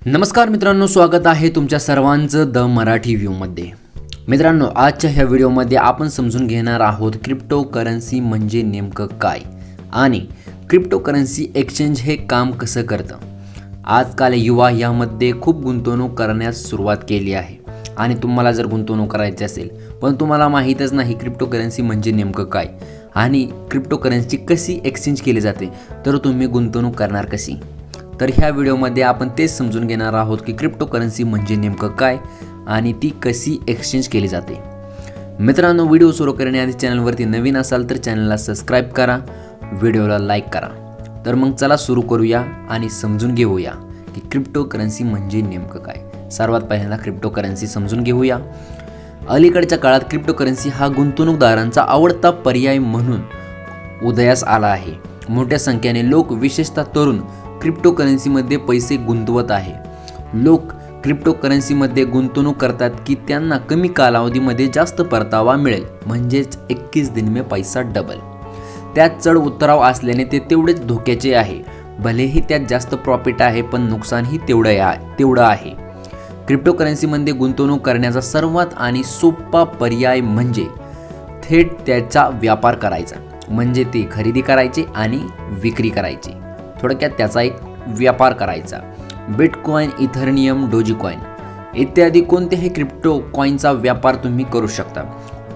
नमस्कार मित्रांनो, स्वागत आहे तुमच्या सर्वांचं द मराठी व्ह्यूमध्ये। मित्रांनो, आजच्या ह्या व्हिडिओमध्ये आपण समजून घेणार आहोत क्रिप्टो करन्सी म्हणजे नेमकं काय आणि क्रिप्टो करन्सी एक्सचेंज हे काम कसं करतं। आजकाल युवा यामध्ये खूप गुंतवणूक करण्यास सुरुवात केली आहे आणि तुम्हाला जर गुंतवणूक करायची असेल पण तुम्हाला माहीतच नाही क्रिप्टो करन्सी म्हणजे नेमकं काय आणि क्रिप्टो करन्सी कशी एक्सचेंज केली जाते, तर तुम्ही गुंतवणूक करणार कशी। तर ह्या व्हिडिओमध्ये आपण तेच समजून घेणार आहोत की क्रिप्टो करन्सी म्हणजे नेमकं काय आणि ती कशी एक्सचेंज केली जाते। मित्रांनो, व्हिडिओ सुरू करण्याआधी चॅनलवरती नवीन असाल तर चॅनलला सबस्क्राईब करा, व्हिडिओला लाईक करा। तर मग चला सुरू करूया आणि समजून घेऊया की क्रिप्टो करन्सी म्हणजे नेमकं काय। सर्वात पहिल्यांदा क्रिप्टो करन्सी समजून घेऊया। अलीकडच्या काळात क्रिप्टो करन्सी हा गुंतवणूकदारांचा आवडता पर्याय म्हणून उदयास आला आहे। मोठ्या संख्येने लोक, विशेषतः तरुण, क्रिप्टो करन्सीमध्ये पैसे गुंतवत आहे। लोक क्रिप्टो करन्सीमध्ये गुंतवणूक करतात की त्यांना कमी कालावधीमध्ये जास्त परतावा मिळेल, म्हणजेच 21 दिन में पैसा डबल। त्यात चढ उतार असल्याने ते तेवढेच धोक्याचे आहे। भलेही त्यात जास्त प्रॉफिट आहे पण नुकसानही तेवढं आहे। क्रिप्टो करन्सीमध्ये गुंतवणूक करण्याचा सर्वात आणि सोपा पर्याय म्हणजे थेट त्याचा व्यापार करायचा, म्हणजे ते खरेदी करायचे आणि विक्री करायची। थोडक्यात त्याचा एक व्यापार करायचा। बिटकॉइन, इथेरियम, डोजीकॉइन इत्यादी कोणत्याही क्रिप्टो कॉइनचा व्यापार तुम्ही करू शकता।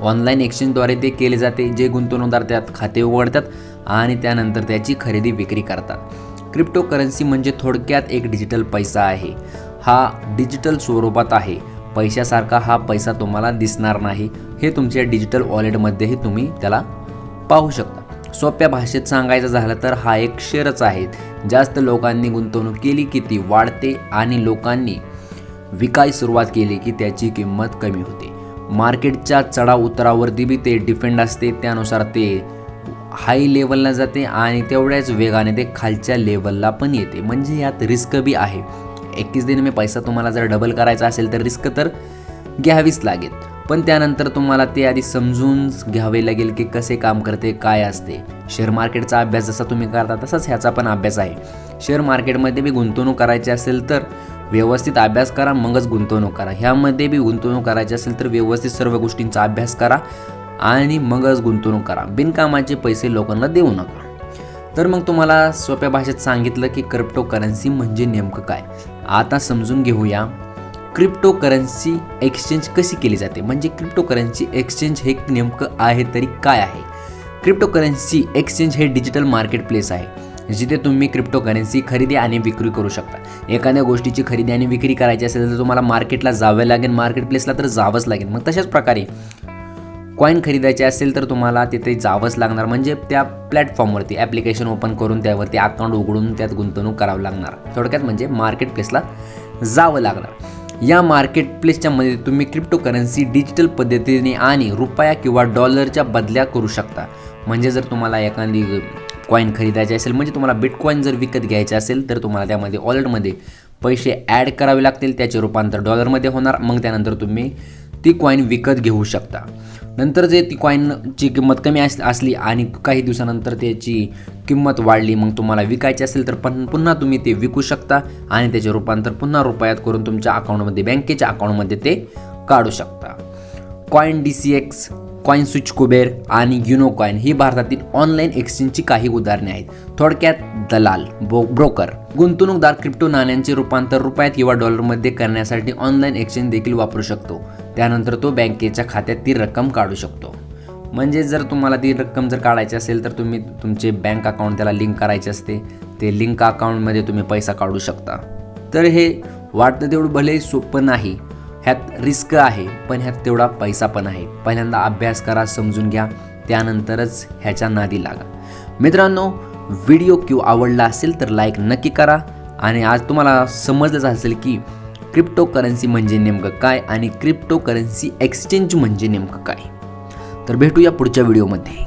ऑनलाईन एक्सचेंजद्वारे ते केले जाते, जे गुंतवणूकदार त्यात खाते उघडतात आणि त्यानंतर त्याची खरेदी विक्री करतात। क्रिप्टो करन्सी म्हणजे थोडक्यात एक डिजिटल पैसा आहे। हा डिजिटल स्वरूपात आहे। पैशासारखा हा पैसा तुम्हाला दिसणार नाही, हे तुमच्या डिजिटल वॉलेटमध्येही तुम्ही त्याला पाहू शकता। सोप्या भाषेत सांगायचं झालं तर हा एक शेअरच आहे। जास्त लोकांनी गुंतवणूक केली की ती वाढते आणि लोकांनी विकायला सुरुवात केली की त्याची किंमत कमी होते। मार्केटच्या चढाव उतारावरती बी ते डिपेंड असते, त्यानुसार ते हाय लेवलला जाते आणि तेवढ्याच वेगाने ते खालच्या लेवलला पण येते, म्हणजे यात रिस्क बी आहे। 21 दिन में पैसा तुम्हाला जर डबल करायचा असेल तर रिस्क तर घ्यावीच लागेल, पण त्यानंतर तुम्हाला ते आधी समजून घ्यावे लागेल की कसे काम करते, काय असते। शेअर मार्केटचा अभ्यास जसा तुम्ही करता तसाच ह्याचा पण अभ्यास आहे। शेअर मार्केटमध्ये बी गुंतवणूक करायची असेल तर व्यवस्थित अभ्यास करा, मगच गुंतवणूक करा। ह्यामध्ये बी गुंतवणूक करायची असेल तर व्यवस्थित सर्व गोष्टींचा अभ्यास करा आणि मगच गुंतवणूक करा। बिनकामाचे पैसे लोकांना देऊ नका। तर मग तुम्हाला सोप्या भाषेत सांगितलं की क्रिप्टो करन्सी म्हणजे नेमकं काय। आता समजून घेऊया क्रिप्टो करन्सी एक्सचेंज कशी केली जाते, म्हणजे क्रिप्टो करन्सी एक्सचेंज हे नेमकं आहे तरी काय आहे। क्रिप्टो करन्सी एक्सचेंज हे डिजिटल मार्केट प्लेस आहे, जिथे तुम्ही क्रिप्टो करन्सी खरेदी आणि विक्री करू शकता। एखाद्या गोष्टीची खरेदी आणि विक्री करायची असेल तर तुम्हाला मार्केटला जावे लागेल, मार्केट प्लेसला तर जावंच लागेल। मग तशाच प्रकारे कॉईन खरीदायचे असेल तर तुम्हाला तिथे जावंच लागणार, म्हणजे त्या प्लॅटफॉर्मवरती ॲप्लिकेशन ओपन करून त्यावरती अकाउंट उघडून त्यात गुंतवणूक करावं लागणार। थोडक्यात म्हणजे मार्केट प्लेसला जावं लागणार। या मार्केट प्लेसच्या मध्ये तुम्ही क्रिप्टो करन्सी डिजिटल पद्धतीने आणि रुपया किंवा डॉलरच्या बदल्या करू शकता। म्हणजे जर तुम्हाला एखादी कॉईन खरीदायची असेल, म्हणजे तुम्हाला बिटकॉईन जर विकत घ्यायचे असेल तर तुम्हाला त्यामध्ये वॉलेटमध्ये पैसे ॲड करावे लागतील, त्याचे रूपांतर डॉलरमध्ये होणार। मग त्यानंतर तुम्ही ती कॉईन विकत घेऊ शकता। नंतर जे ती कॉईनची किंमत कमी असली आणि काही दिवसानंतर त्याची किंमत वाढली, मग तुम्हाला विकायची असेल तर पुन्हा तुम्ही ते विकू शकता आणि त्याचे रूपांतर पुन्हा रुपयात करून तुमच्या अकाउंटमध्ये, बँकेच्या अकाउंटमध्ये ते काढू शकता। Coin DCX, coin switch Kuber आणि युनो कॉईन ही भारतातील ऑनलाईन एक्सचेंजची काही उदाहरणे आहेत। थोडक्यात दलाल, ब्रोकर, गुंतवणूकदार क्रिप्टो नाण्यांचे रूपांतर रुपयात किंवा डॉलरमध्ये करण्यासाठी ऑनलाईन एक्सचेंज देखील वापरू शकतो। त्यानंतर तो बँकेच्या खात्यात ती रक्कम काढू शकतो। म्हणजे जर तुम्हाला ती रक्कम जर काढायची असेल तर तुम्ही तुमचे बँक अकाउंट त्याला लिंक करायचे असते, ते लिंक अकाउंटमध्ये तुम्ही पैसा काढू शकता। तर हे वाटतं तेवढं भले सोपं नाही, ह्यात रिस्क आहे पण ह्यात तेवढा पैसा पण आहे। पहिल्यांदा अभ्यास करा, समजून घ्या, त्यानंतरच ह्याच्या नादी लागा। मित्रांनो, व्हिडिओ आवडला असेल तर लाईक नक्की करा आणि आज तुम्हाला समजलंच असेल की क्रिप्टो करन्सी म्हणजे नेमकं काय आणि क्रिप्टो करन्सी एक्सचेंज म्हणजे नेमकं काय। तर भेटूया पुढच्या व्हिडिओमध्ये।